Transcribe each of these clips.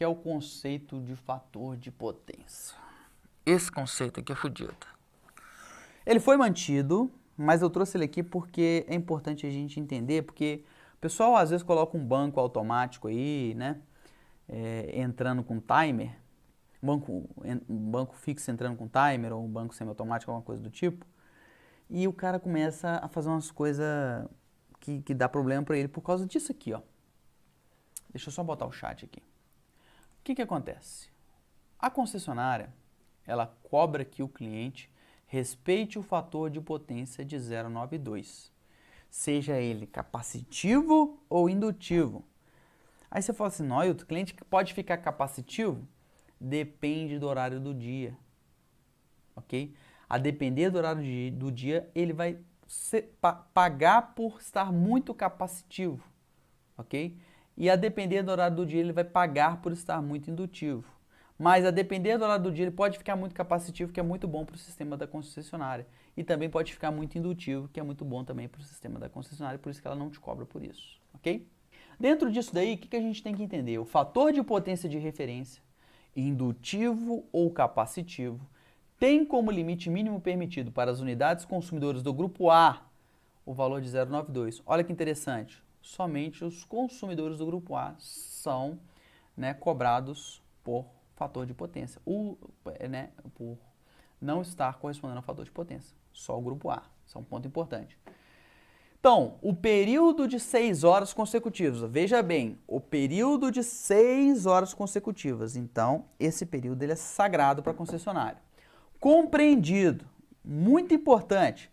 que é o conceito de fator de potência. Esse conceito aqui é fodido. Ele foi mantido, mas eu trouxe ele aqui porque é importante a gente entender, porque o pessoal às vezes coloca um banco automático aí, né, entrando com timer, um banco fixo entrando com timer, ou um banco semiautomático, alguma coisa do tipo, e o cara começa a fazer umas coisas que dá problema para ele por causa disso aqui, ó. Deixa eu só botar o chat aqui. O que acontece? A concessionária, ela cobra que o cliente respeite o fator de potência de 0,92, seja ele capacitivo ou indutivo. Aí você fala assim, não, o cliente pode ficar capacitivo? Depende do horário do dia, ok? A depender do horário do dia, ele vai pagar por estar muito capacitivo, ok? E a depender do horário do dia, ele vai pagar por estar muito indutivo. Mas a depender do horário do dia, ele pode ficar muito capacitivo, que é muito bom para o sistema da concessionária. E também pode ficar muito indutivo, que é muito bom também para o sistema da concessionária, por isso que ela não te cobra por isso, ok? Dentro disso daí, o que a gente tem que entender? O fator de potência de referência, indutivo ou capacitivo, tem como limite mínimo permitido para as unidades consumidoras do grupo A o valor de 0,92. Olha que interessante, somente os consumidores do grupo A são, né, cobrados por fator de potência, por não estar correspondendo ao fator de potência, só o grupo A, isso é um ponto importante. Então, o período de 6 horas consecutivas, veja bem, o período de 6 horas consecutivas, então esse período ele é sagrado para a concessionária. Compreendido, muito importante,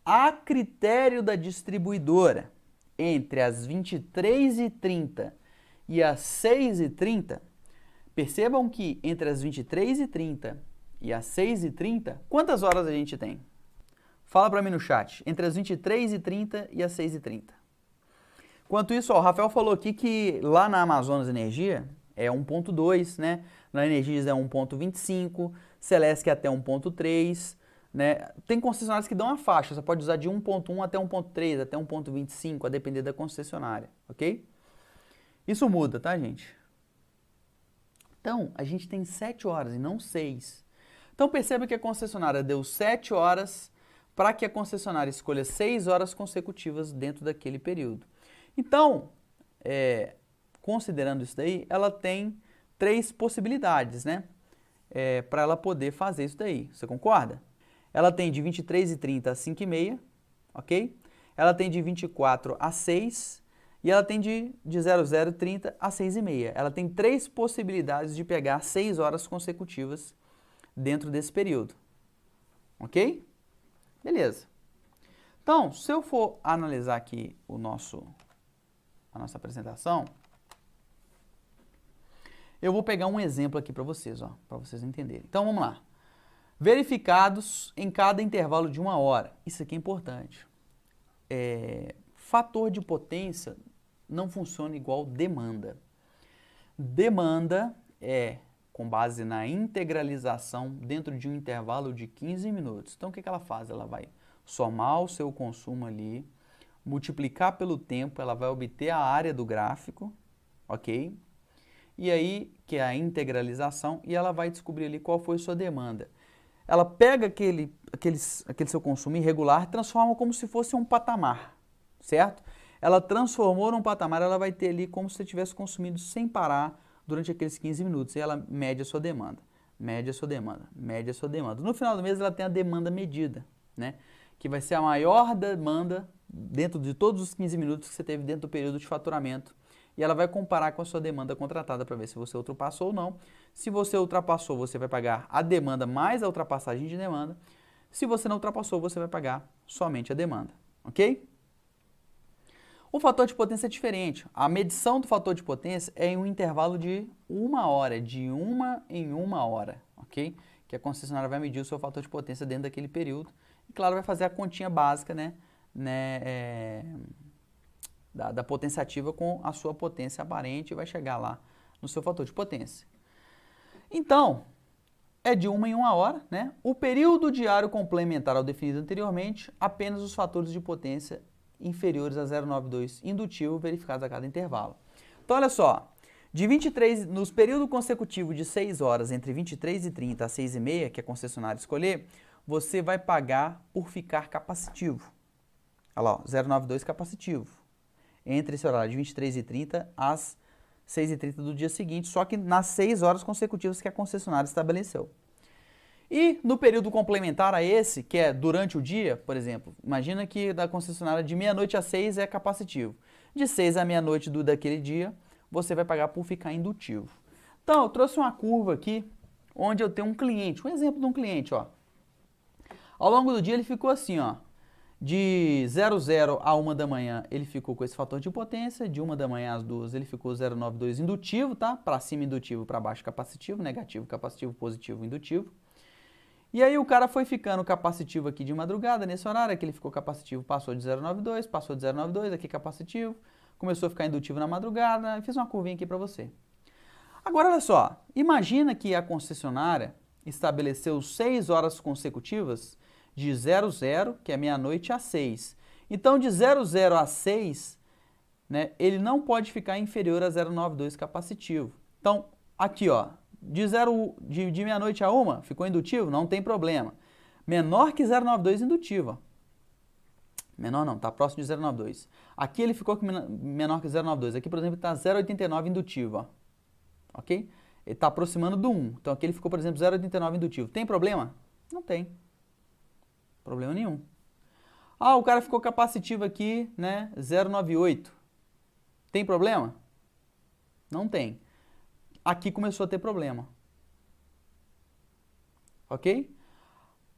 a critério da distribuidora, entre as 23h30 e as 6h30, percebam que entre as 23h30 e as 6h30, quantas horas a gente tem? Fala para mim no chat, entre as 23h30 e as 6h30. Enquanto isso, ó, o Rafael falou aqui que lá na Amazonas Energia é 1.2, né? Na Energisa é 1.25, Celesc é até 1.3, né? Tem concessionárias que dão a faixa, você pode usar de 1.1 até 1.3, até 1.25, a depender da concessionária, ok? Isso muda, tá, gente? Então, a gente tem 7 horas e não 6. Então, perceba que a concessionária deu 7 horas para que a concessionária escolha 6 horas consecutivas dentro daquele período. Então, considerando isso daí, ela tem 3 possibilidades, né? Para ela poder fazer isso daí. Você concorda? Ela tem de 23h30 às 5h30, ok? Ela tem de 24 às 6 e ela tem de 00h30 às 6h30. Ela tem 3 possibilidades de pegar 6 horas consecutivas dentro desse período, ok? Beleza. Então, se eu for analisar aqui a nossa apresentação, eu vou pegar um exemplo aqui para vocês entenderem. Então, vamos lá. Verificados em cada intervalo de 1 hora. Isso aqui é importante. Fator de potência não funciona igual demanda. Demanda é com base na integralização dentro de um intervalo de 15 minutos. Então, o que ela faz? Ela vai somar o seu consumo ali, multiplicar pelo tempo, ela vai obter a área do gráfico, ok? E aí, que é a integralização, e ela vai descobrir ali qual foi a sua demanda. Ela pega aquele seu consumo irregular e transforma como se fosse um patamar, certo? Ela transformou num patamar, ela vai ter ali como se você tivesse consumido sem parar durante aqueles 15 minutos. E ela mede a sua demanda, mede a sua demanda, mede a sua demanda. No final do mês ela tem a demanda medida, né? Que vai ser a maior demanda dentro de todos os 15 minutos que você teve dentro do período de faturamento. E ela vai comparar com a sua demanda contratada para ver se você ultrapassou ou não. Se você ultrapassou, você vai pagar a demanda mais a ultrapassagem de demanda. Se você não ultrapassou, você vai pagar somente a demanda, ok? O fator de potência é diferente. A medição do fator de potência é em um intervalo de 1 hora, de 1 em 1 hora, ok? Que a concessionária vai medir o seu fator de potência dentro daquele período. E claro, vai fazer a continha básica, né? Da potência ativa com a sua potência aparente e vai chegar lá no seu fator de potência. Então, é de 1 em 1 hora, né? O período diário complementar ao definido anteriormente, apenas os fatores de potência inferiores a 0,92 indutivo verificados a cada intervalo. Então, olha só, Nos períodos consecutivos de 6 horas, entre 23h30 às 6h30, que a concessionária escolher, você vai pagar por ficar capacitivo. Olha lá, ó, 092 capacitivo. Entre esse horário de 23h30 às 6h30 do dia seguinte, só que nas 6 horas consecutivas que a concessionária estabeleceu. E no período complementar a esse, que é durante o dia, por exemplo, imagina que da concessionária de meia-noite às 6 é capacitivo. De 6 à meia-noite daquele dia, você vai pagar por ficar indutivo. Então, eu trouxe uma curva aqui, onde eu tenho um cliente, um exemplo de um cliente, ó. Ao longo do dia ele ficou assim, ó, de 00 a 1 da manhã ele ficou com esse fator de potência, de 1 da manhã às 2 ele ficou 0,92 indutivo, tá? Para cima indutivo, para baixo capacitivo, negativo capacitivo, positivo indutivo. E aí o cara foi ficando capacitivo aqui de madrugada, nesse horário, aqui ele ficou capacitivo, passou de 0,92, passou de 0,92, aqui capacitivo, começou a ficar indutivo na madrugada, fiz uma curvinha aqui para você. Agora olha só, imagina que a concessionária estabeleceu 6 horas consecutivas de 00, que é meia-noite, a 6. Então de 00 a 6, né, ele não pode ficar inferior a 0,92 capacitivo. Então aqui ó, de meia-noite a 1, ficou indutivo? Não tem problema. Menor que 0,92 indutivo. Ó. Menor não, está próximo de 0,92. Aqui ele ficou menor que 0,92. Aqui, por exemplo, está 0,89 indutivo. Ó. Ok? Ele está aproximando do 1. Então aqui ele ficou, por exemplo, 0,89 indutivo. Tem problema? Não tem. Problema nenhum. Ah, o cara ficou capacitivo aqui, né? 0,98. Tem problema? Não tem. Aqui começou a ter problema. Ok?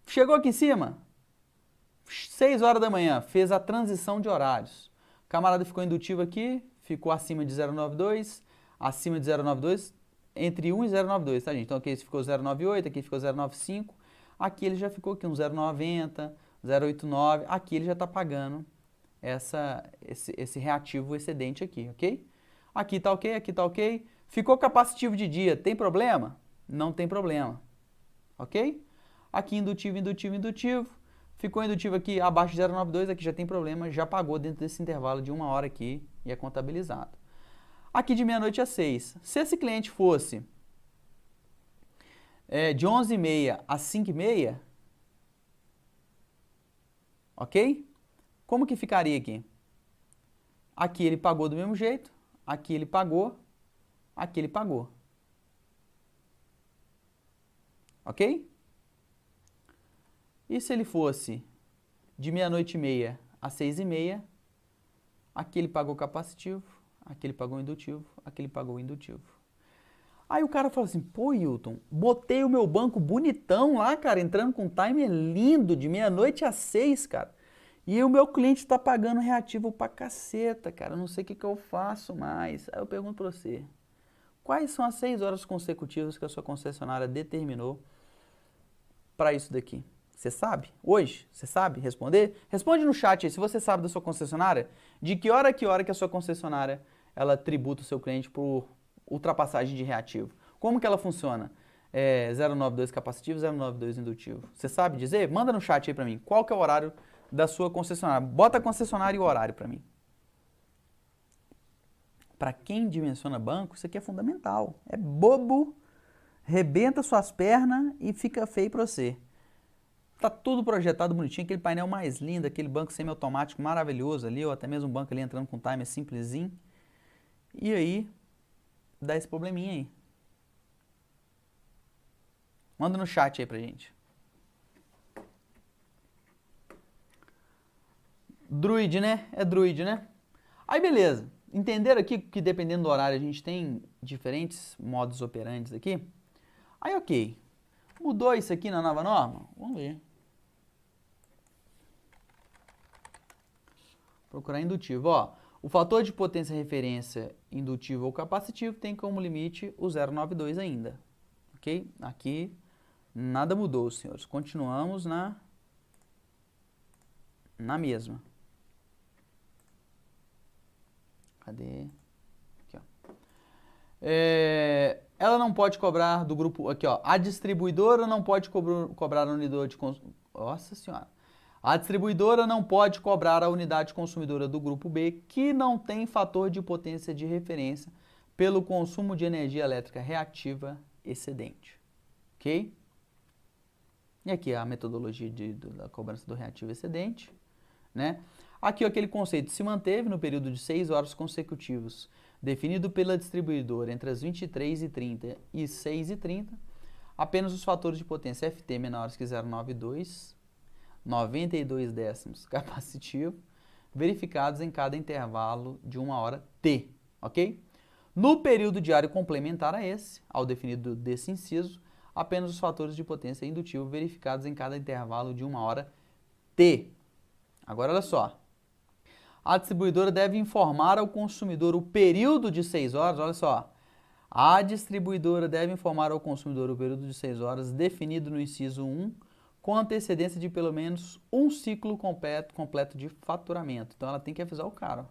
Chegou aqui em cima, 6 horas da manhã, fez a transição de horários. O camarada ficou indutivo aqui, ficou acima de 0,92, acima de 0,92, entre 1 e 0,92, tá gente? Então aqui esse ficou 0,98, aqui ficou 0,95, aqui ele já ficou aqui um 0,90, 0,89, aqui ele já está pagando esse reativo excedente aqui, ok? Aqui está ok, aqui está ok. Ficou capacitivo de dia, tem problema? Não tem problema, ok? Aqui indutivo, indutivo, indutivo. Ficou indutivo aqui abaixo de 0,92, aqui já tem problema, já pagou dentro desse intervalo de 1 hora aqui e é contabilizado. Aqui de meia-noite a 6. Se esse cliente fosse de 11h30 a 5h30, ok? Como que ficaria aqui? Aqui ele pagou do mesmo jeito, aqui ele pagou, aqui ele pagou. Ok? E se ele fosse de meia-noite e meia a 6h30, aqui ele pagou capacitivo, aqui ele pagou indutivo, aqui ele pagou indutivo. Aí o cara fala assim, pô, Hilton, botei o meu banco bonitão lá, cara, entrando com timer lindo, de meia-noite a 6, cara. E o meu cliente está pagando reativo pra caceta, cara, eu não sei o que eu faço mais. Aí eu pergunto pra você, quais são as 6 horas consecutivas que a sua concessionária determinou para isso daqui? Você sabe? Hoje? Você sabe responder? Responde no chat aí, se você sabe da sua concessionária, de que hora que a sua concessionária ela tributa o seu cliente por ultrapassagem de reativo. Como que ela funciona? 0,92 capacitivo, 0,92 indutivo. Você sabe dizer? Manda no chat aí para mim. Qual que é o horário da sua concessionária? Bota a concessionária e o horário para mim. Para quem dimensiona banco, isso aqui é fundamental. É bobo, rebenta suas pernas e fica feio para você. Tá tudo projetado bonitinho, aquele painel mais lindo, aquele banco semiautomático maravilhoso ali, ou até mesmo um banco ali entrando com timer simplesinho. E aí, dá esse probleminha aí. Manda no chat aí pra gente. Druid, né? É Druid, né? Aí beleza. Entenderam aqui que dependendo do horário a gente tem diferentes modos operantes aqui? Aí ok. Mudou isso aqui na nova norma? Vamos ver. Procurar indutivo. Ó, o fator de potência referência indutivo ou capacitivo tem como limite o 0,92 ainda. Ok? Aqui nada mudou, senhores. Continuamos na mesma. Cadê? Aqui, ó. Ela não pode cobrar do grupo... Aqui, ó. A distribuidora não pode cobrar a unidade de... Nossa senhora. A distribuidora não pode cobrar a unidade consumidora do grupo B que não tem fator de potência de referência pelo consumo de energia elétrica reativa excedente. Ok? E aqui a metodologia da cobrança do reativo excedente, né? Aqui aquele conceito se manteve no período de 6 horas consecutivos, definido pela distribuidora entre as 23h30 e 6h30, apenas os fatores de potência FT menores que 0,92, 92 décimos capacitivo, verificados em cada intervalo de 1 hora T, ok? No período diário complementar a esse, ao definido desse inciso, apenas os fatores de potência indutivo verificados em cada intervalo de 1 hora T. Agora, olha só. A distribuidora deve informar ao consumidor o período de 6 horas, olha só. A distribuidora deve informar ao consumidor o período de 6 horas definido no inciso 1, com antecedência de pelo menos um ciclo completo de faturamento. Então, ela tem que avisar o cara.